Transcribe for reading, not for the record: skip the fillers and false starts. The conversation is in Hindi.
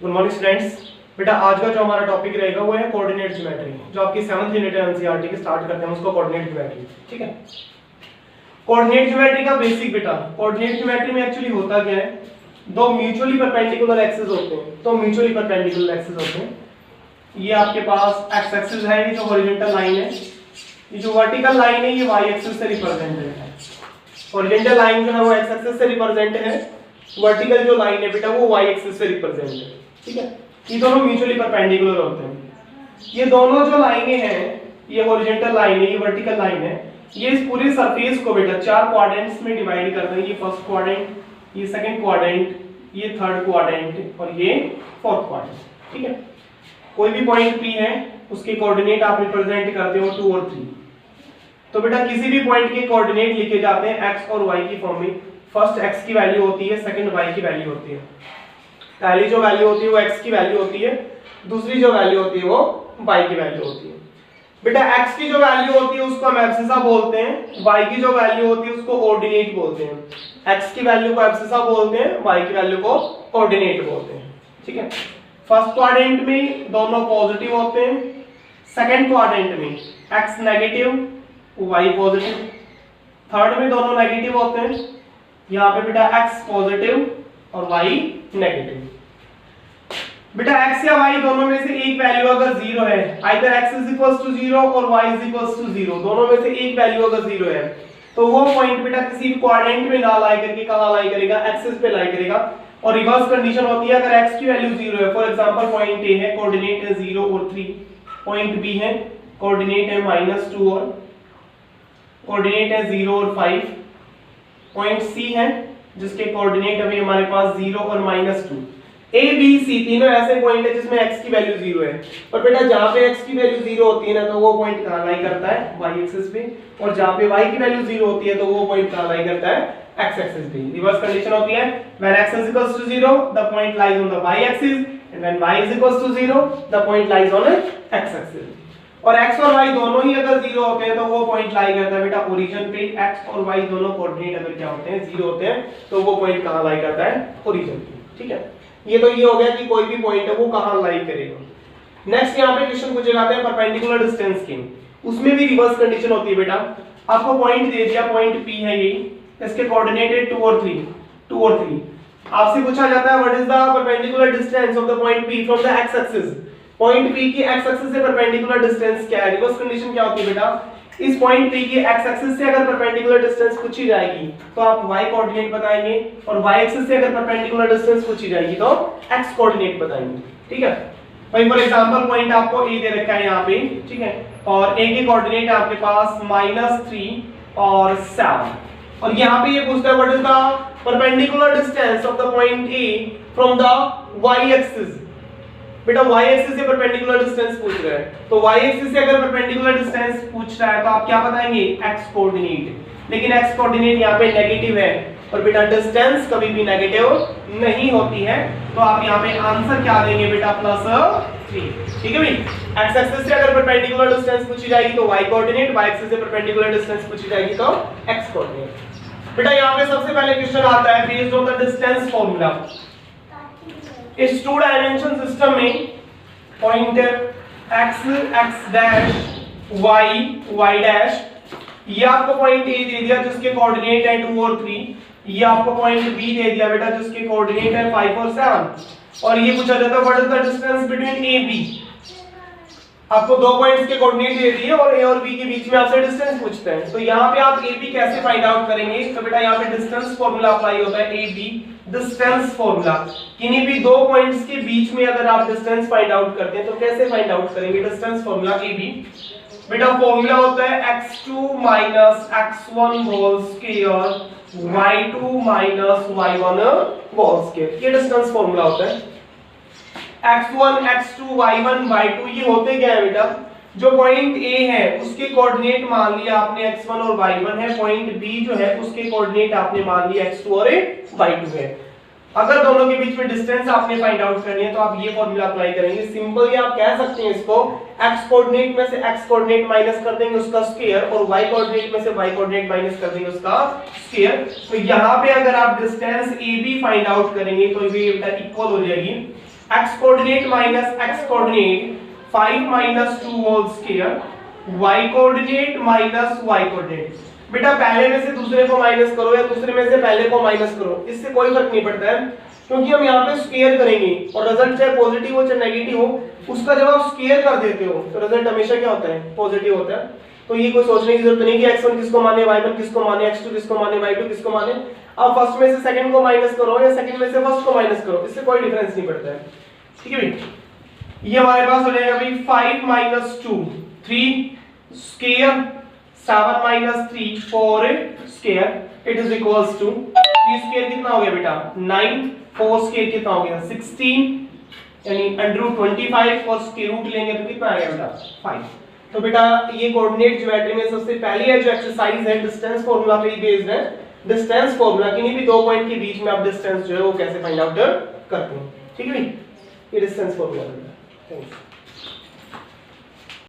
Good morning students. बेटा आज का जो हमारा टॉपिक रहेगा वो है कोऑर्डिनेट ज्योमेट्री, जो आपकी 7th यूनिट है एनसीईआरटी की स्टार्ट करते हैं उसको कोऑर्डिनेट ज्योमेट्री। ठीक है, कोऑर्डिनेट ज्योमेट्री का बेसिक बेटा, कोऑर्डिनेट ज्योमेट्री में एक्चुअली होता क्या है, दो म्यूचुअली परपेंडिकुलर एक्सिस होते हैं, तो म्यूचुअली परपेंडिकुलर एक्सिस होते हैं। ये आपके पास एक्स एक्सिस है, ये जो हॉरिजॉन्टल लाइन है, ये जो वर्टिकल लाइन है ये वाई एक्सिस से रिप्रेजेंट है। हॉरिजॉन्टल लाइन जो है वो एक्स एक्सिस से रिप्रेजेंट है, वर्टिकल जो लाइन है बेटा वो वाई एक्सिस से रिप्रेजेंट है। ठीक है, ये दोनों म्यूचुअली परपेंडिकुलर होते हैं। ये दोनों जो लाइनें हैं, ये हॉरिजॉन्टल लाइन है, ये वर्टिकल लाइन है, ये इस पूरे सरफेस को बेटा चार क्वाड्रेंट्स में डिवाइड करते हैं। ये फर्स्ट क्वाड्रेंट, ये सेकंड क्वाड्रेंट, ये थर्ड क्वाड्रेंट और ये फोर्थ क्वाड्रेंट। ठीक है, कोई भी पॉइंट P है उसके कोऑर्डिनेट आप रिप्रेजेंट करते हो 2 और 3। तो बेटा किसी भी पॉइंट के कोऑर्डिनेट लिखे जाते हैं x और y की फॉर्म में। फर्स्ट x की वैल्यू होती है, सेकंड y की वैल्यू होती है। पहली जो वैल्यू होती है वो x की वैल्यू होती है, दूसरी जो वैल्यू होती है वो y की वैल्यू होती है। बेटा x की जो वैल्यू होती है उसको हम एब्सिसा बोलते हैं, y की जो वैल्यू होती है उसको ऑर्डिनेट बोलते हैं। x की वैल्यू को एब्सिसा बोलते हैं, y की वैल्यू को ऑर्डिनेट बोलते हैं। ठीक है, फर्स्ट क्वाड्रेंट में दोनों पॉजिटिव होते हैं, सेकंड क्वाड्रेंट में x negative y positive, third में दोनों नेगेटिव होते हैं। यहाँ पे बेटा x पॉजिटिव और y नेगेटिव। बेटा x या y दोनों में से एक वैल्यू अगर 0 है, either x is equals to 0 और y इज इक्वल्स टू 0, दोनों में से एक वैल्यू अगर 0 है तो वो पॉइंट बेटा किसी भी क्वाड्रेंट में ना लाई करके कहां लाई करेगा, एक्सिस पे लाई करेगा। और रिवर्स कंडीशन होती है अगर x की वैल्यू 0 है, फॉर एग्जांपल पॉइंट A है, कोऑर्डिनेट है 0 और 3, पॉइंट B है, कोऑर्डिनेट है -2 और कोऑर्डिनेट है 0 और 5, पॉइंट C है जिसके कोऑर्डिनेट अभी हमारे पास 0 और -2। A B C तीनों ऐसे पॉइंट है जिसमें x की वैल्यू 0 है। और बेटा जहां पे x की वैल्यू 0 होती है ना तो वो पॉइंट कहां लाई करता है, y एक्सिस पे, और जहां पे y की वैल्यू 0 होती है तो वो पॉइंट कहां लाई करता है, x एक्सिस पे। रिवर्स कंडीशन होती है when x is equals to 0 the point lies on the y axis and when y is equals to 0 the point lies on x axis। और x और y दोनों ही अगर 0 होते हैं तो वो पॉइंट लाई करता है बेटा ओरिजिन पे। x और y दोनों कोऑर्डिनेट अगर क्या होते हैं 0 होते हैं तो वो पॉइंट कहां लाई करता है, ओरिजिन पे। ठीक है, ये तो ये हो गया कि कोई भी पॉइंट है वो कहां लाई करेगा। नेक्स्ट यहाँ पे क्वेश्चन पूछे जाते हैं परपेंडिकुलर डिस्टेंस के, उसमें भी रिवर्स कंडीशन होती है बेटा। आपको पॉइंट दे दिया, पॉइंट P है ये, इसके कोऑर्डिनेट है 2 और 3। आपसे पूछा जाता है what is the perpendicular distance of the point P from the x axis. Point P की x एक्सिस से परपेंडिकुलर डिस्टेंस क्या है, रिवर्स कंडीशन क्या होती है बेटा, इस पॉइंट P की x एक्सिस से अगर परपेंडिकुलर डिस्टेंस पूछी जाएगी तो आप y कोऑर्डिनेट बताएंगे, और y एक्सिस से अगर परपेंडिकुलर डिस्टेंस पूछी जाएगी तो x कोऑर्डिनेट बताएंगे। ठीक है, भाई फॉर एग्जांपल पॉइंट आपको A दे रखा है यहाँ पे, ठीक है, और A के कोऑर्डिनेट है आपके पास -3 और 7, और यहाँ पे ये पूछता है what is the perpendicular distance of the point A from the y axis. बेटा y एक्सिस से परपेंडिकुलर डिस्टेंस पूछ रहा है, तो y एक्सिस से अगर परपेंडिकुलर डिस्टेंस पूछ रहा है तो आप क्या बताएंगे, x कोऑर्डिनेट। लेकिन x कोऑर्डिनेट यहाँ पे नेगेटिव है, और बेटा डिस्टेंस कभी भी नेगेटिव नहीं होती है, तो आप यहाँ पे आंसर क्या देंगे बेटा, +3। ठीक है भाई, x एक्सिस से अगर परपेंडिकुलर डिस्टेंस पूछी जाएगी तो y कोऑर्डिनेट, y एक्सिस से परपेंडिकुलर डिस्टेंस पूछी जाएगी तो x कोऑर्डिनेट। बेटा यहाँ पे सबसे पहले क्वेश्चन आता है based on the distance formula. इस 2 डायमेंशन सिस्टम में point x x dash y y dash, ये आपको पॉइंट A दे दिया जिसके कोऑर्डिनेट है 2 और 3, ये आपको पॉइंट B दे दिया बेटा जिसके कोऑर्डिनेट है 5 और 7, और ये पूछा जाता है what is the distance between A B। आपको दो पॉइंट्स के कोऑर्डिनेट दे दिए और A और B के बीच में आपसे डिस्टेंस पूछते हैं, तो यहाँ पे आप AB कैसे फाइंड आउट करेंगे, तो बेटा यहाँ पे डिस्टेंस फार्मूला अप्लाई होता है, AB डिस्टेंस फार्मूला। किन्हीं भी दो पॉइंट्स के बीच में अगर आप डिस्टेंस फाइंड आउट करते हैं तो कैसे फाइंड आउट करेंगे, डिस्टेंस फार्मूला AB। बेटा फार्मूला होता है x2 x1 whole square y2 y1 whole square, ये डिस्टेंस फार्मूला होता है। x1 x2 y1 y2 ये होते क्या है बेटा, जो पॉइंट A है उसके कोऑर्डिनेट मान लिया आपने x1 और y1 है, पॉइंट B जो है उसके कोऑर्डिनेट आपने मान लिया x2 और y2 है। अगर दोनों के बीच में डिस्टेंस आपने फाइंड आउट करनी है तो आप ये फॉर्मूला अप्लाई करेंगे। सिंपली आप कह सकते हैं इसको, x कोऑर्डिनेट में से x कोऑर्डिनेट माइनस कर देंगे उसका स्क्वायर, और y कोऑर्डिनेट में से y कोऑर्डिनेट माइनस कर देंगे उसका स्क्वायर। तो यहाँ पे अगर आप डिस्टेंस AB फाइंड आउट करेंगे तो ये इक्वल हो जाएगी x coordinate minus x coordinate 5 minus 2 whole square, y coordinate minus y coordinate. बेटा पहले में से दूसरे को माइनस करो या दूसरे में से पहले को माइनस करो, इससे कोई फर्क नहीं पड़ता है, क्योंकि हम यहाँ पे स्क्वायर करेंगे और रिजल्ट चाहे पॉजिटिव हो चाहे नेगेटिव हो, उसका जब आप स्क्वायर कर देते हो तो रिजल्ट हमेशा क्या होता है, पॉजिटिव होता है। तो ये कोई सोचने की जरूरत नहीं कि x1 किसको माने, y1 किसको माने, x2 किसको माने, y2 किसको माने। आप फर्स्ट में से सेकंड को माइनस करो या सेकंड में से फर्स्ट को माइनस करो, इससे कोई डिफरेंस नहीं पड़ता है। ठीक है भाई, ये हमारे पास हो जाएगा भाई 5 minus 2 3 square, 7 minus 3 4 square, it is equals to 3 square कितना हो गया बेटा 9, 4 स्क्वायर कितना हो गया 16, यानी √25 और स्क्वायर रूट लेंगे तो कितना आएगा बेटा 5। तो बेटा ये कोऑर्डिनेट ज्योमेट्री में सबसे पहली है जो एक्सरसाइज है डिस्टेंस फार्मूला पे ही बेस्ड है। डिस्टेंस फार्मूला, किन्हीं भी दो पॉइंट के बीच में आप डिस्टेंस जो है वो कैसे फाइंड आउट करते हैं। ठीक है भाई, ये डिस्टेंस फार्मूला है। थैंक्स।